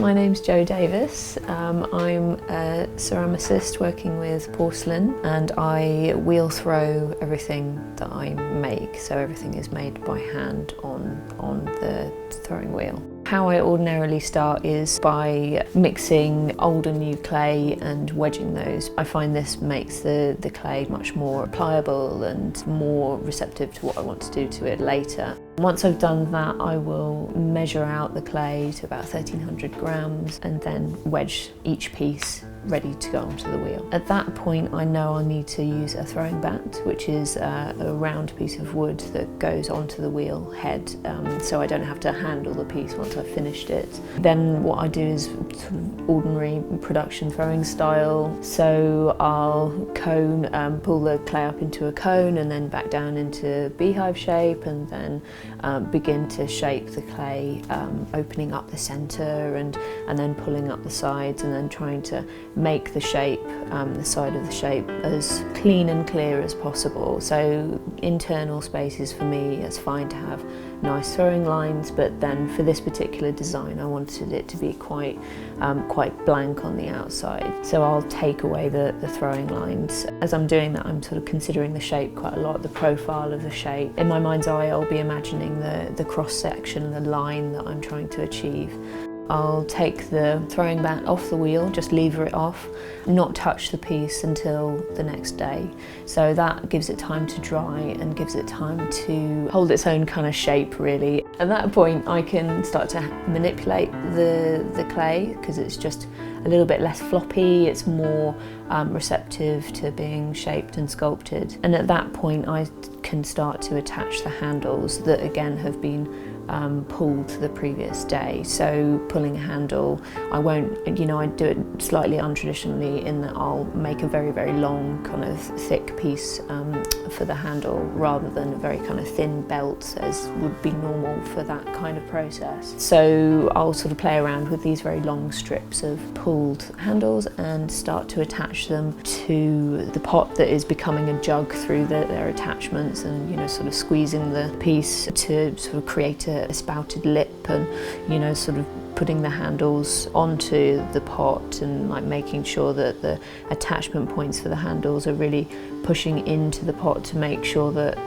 my name's Jo Davies. I'm a ceramicist working with porcelain, and I wheel throw everything that I make, so everything is made by hand on the throwing wheel. How I ordinarily start is by mixing old and new clay and wedging those. I find this makes the clay much more pliable and more receptive to what I want to do to it later. Once I've done that, I will measure out the clay to about 1300 grams and then wedge each piece ready to go onto the wheel. At that point, I know I need to use a throwing bat, which is a round piece of wood that goes onto the wheel head, so I don't have to handle the piece once I've finished it. Then what I do is sort of ordinary production throwing style, so I'll cone, pull the clay up into a cone and then back down into beehive shape, and then begin to shape the clay, opening up the centre and then pulling up the sides, and then trying to make the shape, the side of the shape, as clean and clear as possible. So internal spaces for me, it's fine to have nice throwing lines, but then for this particular design I wanted it to be quite blank on the outside. So I'll take away the throwing lines. As I'm doing that, I'm sort of considering the shape quite a lot, the profile of the shape. In my mind's eye, I'll be imagining the cross section, the line that I'm trying to achieve. I'll take the throwing bat off the wheel, just lever it off, not touch the piece until the next day. So that gives it time to dry and gives it time to hold its own kind of shape, really. At that point I can start to manipulate the clay, because it's just a little bit less floppy, it's more receptive to being shaped and sculpted. And at that point I can start to attach the handles that again have been pulled the previous day. So pulling a handle, I won't, I do it slightly untraditionally in that I'll make a very, very long kind of thick piece for the handle, rather than a very kind of thin belt as would be normal for that kind of process. So I'll sort of play around with these very long strips of pulled handles and start to attach them to the pot that is becoming a jug through their attachments, and sort of squeezing the piece to sort of create a spouted lip, and sort of putting the handles onto the pot and like making sure that the attachment points for the handles are really pushing into the pot to make sure that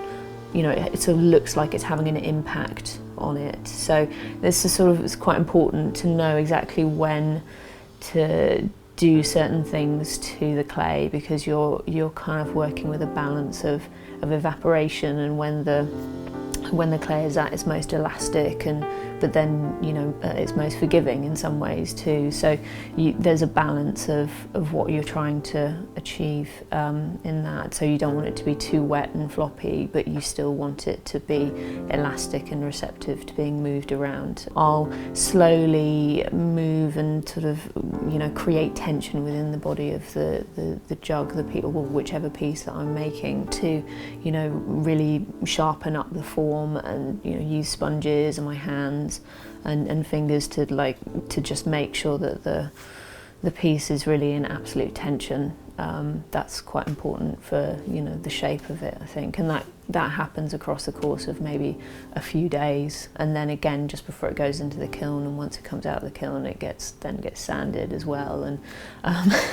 it sort of looks like it's having an impact on it. So this is it's quite important to know exactly when to do certain things to the clay, because you're kind of working with a balance of evaporation and when the clay is at its most elastic, but then it's most forgiving in some ways too. So there's a balance of what you're trying to achieve in that. So you don't want it to be too wet and floppy, but you still want it to be elastic and receptive to being moved around. I'll slowly move and sort of create tension within the body of the jug, or whichever piece that I'm making, to really sharpen up the form, and use sponges and my hands and fingers to just make sure that the piece is really in absolute tension. That's quite important for the shape of it, I think, and that happens across the course of maybe a few days, and then again just before it goes into the kiln, and once it comes out of the kiln it gets sanded as well, and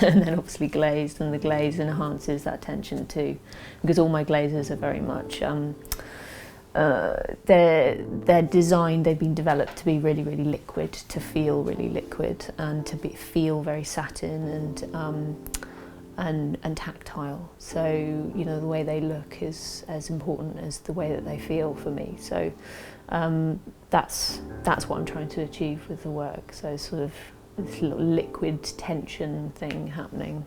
then obviously glazed, and the glaze enhances that tension too, because all my glazes are very much they're designed, they've been developed to be really, really liquid, to feel really liquid, and to feel very satin and tactile. So the way they look is as important as the way that they feel for me. So that's what I'm trying to achieve with the work. So sort of this little liquid tension thing happening.